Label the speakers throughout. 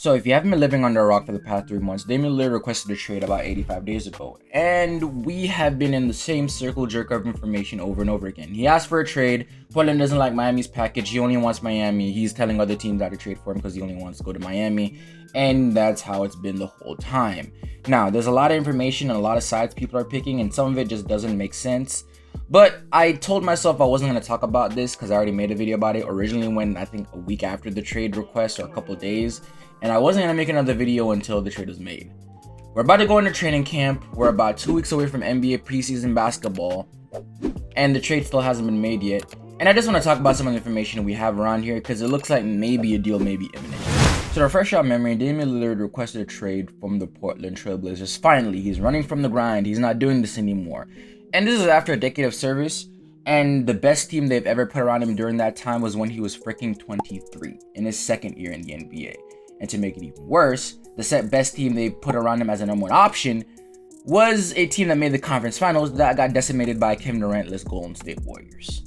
Speaker 1: So if you haven't been living under a rock for the past 3 months, Damian Lillard requested a trade about 85 days ago. And we have been in the same circle jerk of information over and over again. He asked for a trade. Portland doesn't like Miami's package. He only wants Miami. He's telling other teams not to trade for him because he only wants to go to Miami. And that's how it's been the whole time. Now, there's a lot of information and a lot of sides people are picking, and some of it just doesn't make sense. But I told myself I wasn't going to talk about this because I already made a video about it originally when I think a week after the trade request or a couple days. And I wasn't going to make another video until the trade was made. We're about to go into training camp. We're about 2 weeks away from NBA preseason basketball. And the trade still hasn't been made yet. And I just want to talk about some of the information we have around here because it looks like maybe a deal may be imminent. So to refresh our memory, Damian Lillard requested a trade from the Portland Trail Blazers. Finally, he's running from the grind. He's not doing this anymore. And this is after a decade of service. And the best team they've ever put around him during that time was when he was freaking 23 in his second year in the NBA. And to make it even worse, the best team they put around him as a number one option was a team that made the conference finals that got decimated by Kevin Durant-less Golden State Warriors.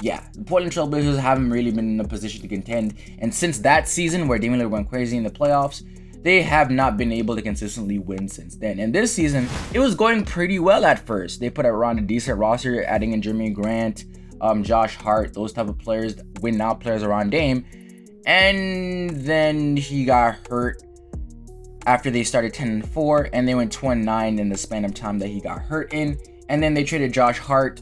Speaker 1: Yeah, the Portland Trail Blazers haven't really been in a position to contend. And since that season where Damian Lillard went crazy in the playoffs, they have not been able to consistently win since then. And this season, it was going pretty well at first. They put around a decent roster, adding in Jeremy Grant, Josh Hart, those type of players, win now players around Dame. And then he got hurt after they started 10-4, and they went 2-9 in the span of time that he got hurt in. And then they traded Josh Hart,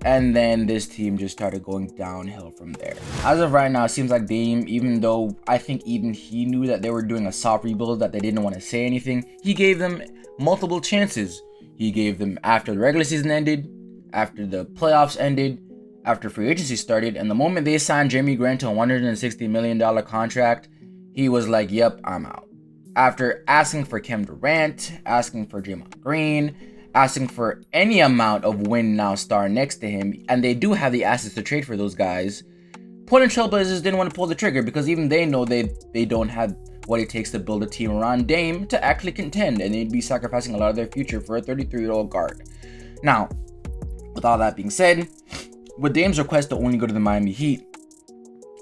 Speaker 1: and then this team just started going downhill from there. As of right now, it seems like Dame, even though I think even he knew that they were doing a soft rebuild, that they didn't want to say anything, he gave them multiple chances. He gave them after the regular season ended, after the playoffs ended, after free agency started, and the moment they signed Jeremy Grant to a $160 million contract, he was like, yep, I'm out. After asking for Kevin Durant, asking for Draymond Green, asking for any amount of win now star next to him, and they do have the assets to trade for those guys, Portland Trail Blazers didn't want to pull the trigger because even they know they don't have what it takes to build a team around Dame to actually contend, and they'd be sacrificing a lot of their future for a 33-year-old guard. Now, with all that being said, with Dame's request to only go to the Miami Heat,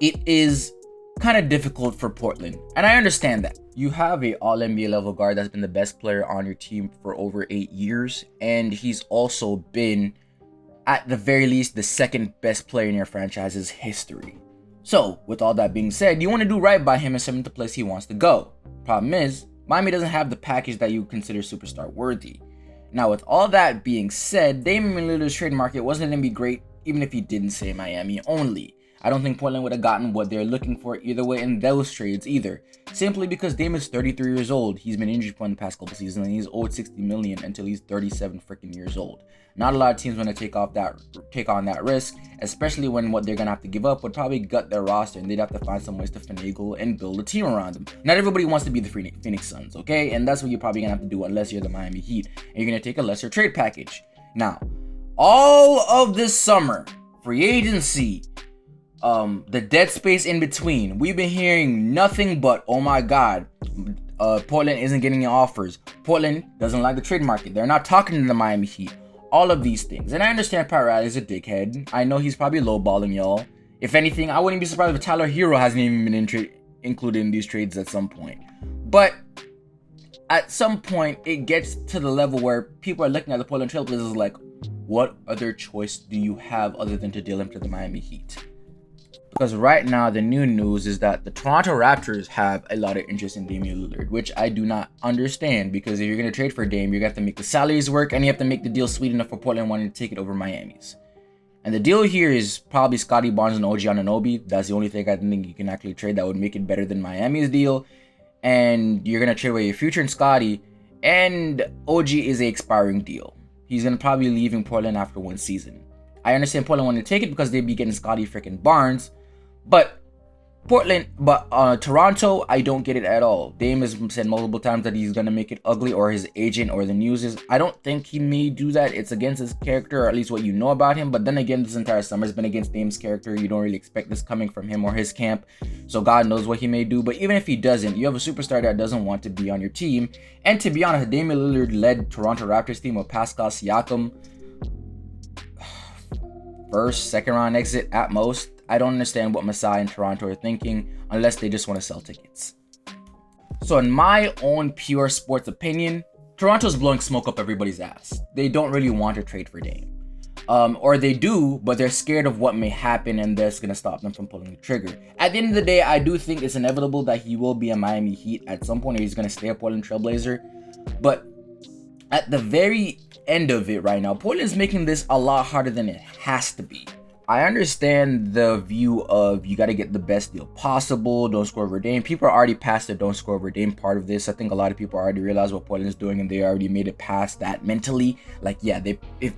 Speaker 1: it is kind of difficult for Portland, and I understand that. You have a all-NBA level guard that's been the best player on your team for over 8 years, and he's also been, at the very least, the second best player in your franchise's history. So, with all that being said, you want to do right by him and send him to the place he wants to go. Problem is, Miami doesn't have the package that you consider superstar worthy. Now, with all that being said, Damian Lillard's trade market wasn't going to be great even if he didn't say Miami only. I don't think Portland would have gotten what they're looking for either way in those trades either. Simply because Dame is 33 years old. He's been injured prone the past couple seasons, and he's owed $60 million until he's 37 freaking years old. Not a lot of teams want to take on that risk, especially when what they're gonna have to give up would probably gut their roster, and they'd have to find some ways to finagle and build a team around them. Not everybody wants to be the Phoenix Suns, okay? And that's what you're probably gonna have to do unless you're the Miami Heat, and you're gonna take a lesser trade package. Now, all of this summer, free agency, the dead space in between, we've been hearing nothing but, oh my god, Portland isn't getting offers. Portland doesn't like the trade market. They're not talking to the Miami Heat. All of these things. And I understand Pat Riley's a dickhead. I know he's probably lowballing y'all. If anything, I wouldn't be surprised if Tyler Hero hasn't even been included in these trades at some point. But at some point, it gets to the level where people are looking at the Portland Trail Blazers like, what other choice do you have other than to deal him to the Miami Heat? Because right now, the new news is that the Toronto Raptors have a lot of interest in Damian Lillard, which I do not understand, because if you're going to trade for Dame, you're going to have to make the salaries work, and you have to make the deal sweet enough for Portland wanting to take it over Miami's. And the deal here is probably Scottie Barnes and OG Anunoby. That's the only thing I think you can actually trade that would make it better than Miami's deal. And you're going to trade away your future in Scottie, and OG is an expiring deal. He's going to probably be leaving Portland after one season. I understand Portland wanted to take it because they'd be getting Scottie freaking Barnes. But Toronto, I don't get it at all. Dame has said multiple times that he's going to make it ugly, or his agent or the news is. I don't think he may do that. It's against his character, or at least what you know about him. But then again, this entire summer has been against Dame's character. You don't really expect this coming from him or his camp. So God knows what he may do. But even if he doesn't, you have a superstar that doesn't want to be on your team. And to be honest, Damian Lillard led Toronto Raptors team with Pascal Siakam. First, second round exit at most. I don't understand what Masai and Toronto are thinking unless they just want to sell tickets. So in my own pure sports opinion, Toronto's blowing smoke up everybody's ass. They don't really want to trade for Dame. Or they do, but they're scared of what may happen and that's going to stop them from pulling the trigger. At the end of the day, I do think it's inevitable that he will be a Miami Heat at some point, or he's going to stay a Portland Trailblazer. But at the very end of it right now, Portland's making this a lot harder than it has to be. I understand the view of you got to get the best deal possible, don't score over Dame. People are already past the don't score over Dame part of this. I think a lot of people already realize what Portland's doing and they already made it past that mentally. Like, yeah, if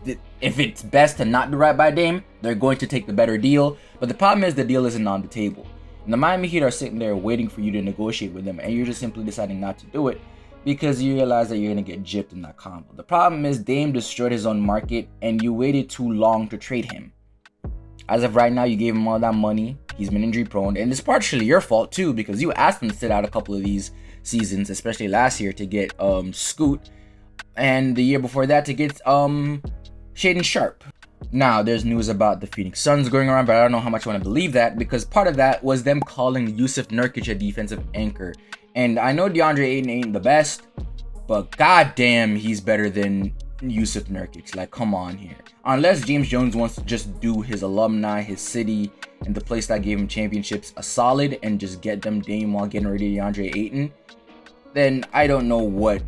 Speaker 1: it's best to not do right by Dame, they're going to take the better deal. But the problem is the deal isn't on the table. And the Miami Heat are sitting there waiting for you to negotiate with them, and you're just simply deciding not to do it because you realize that you're going to get gypped in that combo. The problem is Dame destroyed his own market and you waited too long to trade him. As of right now, you gave him all that money. He's been injury prone, and it's partially your fault too because you asked him to sit out a couple of these seasons, especially last year to get Scoot, and the year before that to get Shaden Sharp. Now there's news about the Phoenix Suns going around, but I don't know how much I want to believe that because part of that was them calling Yusuf Nurkic a defensive anchor. And I know DeAndre Ayton ain't the best, but goddamn, he's better than Yusuf Nurkic. Like, come on here. Unless James Jones wants to just do his alumni, his city, and the place that gave him championships a solid and just get them Dame while getting rid of DeAndre Ayton, then I don't know what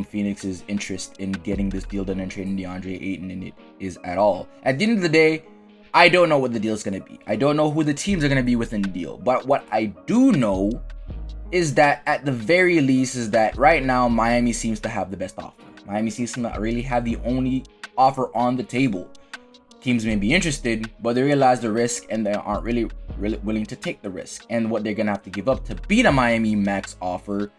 Speaker 1: Phoenix's interest in getting this deal done and trading DeAndre Ayton in it is at all. At the end of the day, I don't know what the deal is going to be. I don't know who the teams are going to be within the deal. But what I do know is that at the very least is that right now Miami seems to have the best offer. Miami seems to not really have the only offer on the table. Teams may be interested, but they realize the risk and they aren't really willing to take the risk. And what they're going to have to give up to beat a Miami max offer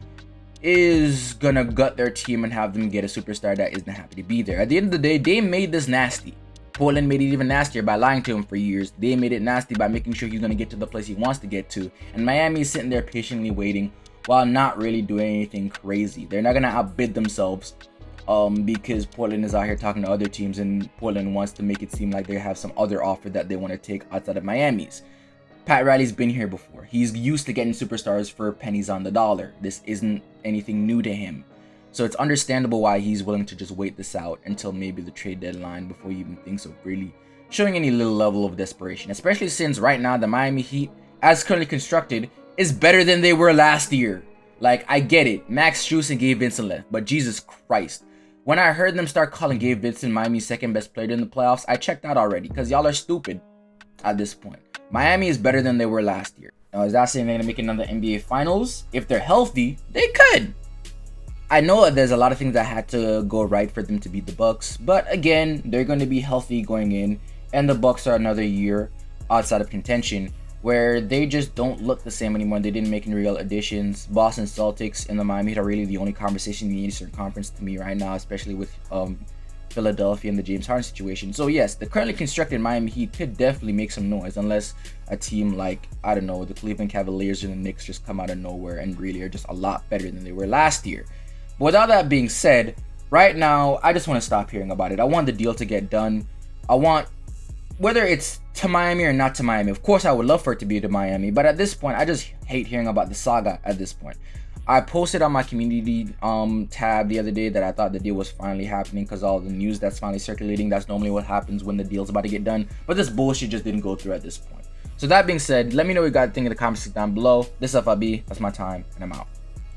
Speaker 1: is going to gut their team and have them get a superstar that isn't happy to be there. At the end of the day, they made this nasty. Portland made it even nastier by lying to him for years. They made it nasty by making sure he's going to get to the place he wants to get to. And Miami is sitting there patiently waiting while not really doing anything crazy. They're not going to outbid themselves because Portland is out here talking to other teams and Portland wants to make it seem like they have some other offer that they want to take outside of Miami's. Pat Riley's been here before. He's used to getting superstars for pennies on the dollar. This isn't anything new to him. So it's understandable why he's willing to just wait this out until maybe the trade deadline before he even thinks of really showing any little level of desperation. Especially since right now the Miami Heat, as currently constructed, is better than they were last year. Like, I get it. Max Strus and Gabe Vincent left. But Jesus Christ. When I heard them start calling Gabe Vincent Miami's second best player in the playoffs, I checked out already because y'all are stupid at this point. Miami is better than they were last year. Now, is that saying they're going to make another NBA Finals? If they're healthy, they could. I know there's a lot of things that had to go right for them to beat the Bucks, but again, they're going to be healthy going in, and the Bucks are another year outside of contention where they just don't look the same anymore. They didn't make any real additions. Boston Celtics and the Miami Heat are really the only conversation in the Eastern Conference to me right now, especially with Philadelphia and the James Harden situation. So yes, the currently constructed Miami Heat could definitely make some noise unless a team like, I don't know, the Cleveland Cavaliers or the Knicks just come out of nowhere and really are just a lot better than they were last year. But without that being said, right now, I just want to stop hearing about it. I want the deal to get done. I want, whether it's to Miami or not to Miami, of course I would love for it to be to Miami, but at this point, I just hate hearing about the saga at this point. I posted on my community tab the other day that I thought the deal was finally happening because all the news that's finally circulating, that's normally what happens when the deal's about to get done. But this bullshit just didn't go through at this point. So that being said, let me know what you guys think in the comments down below. This is FIB, that's my time, and I'm out.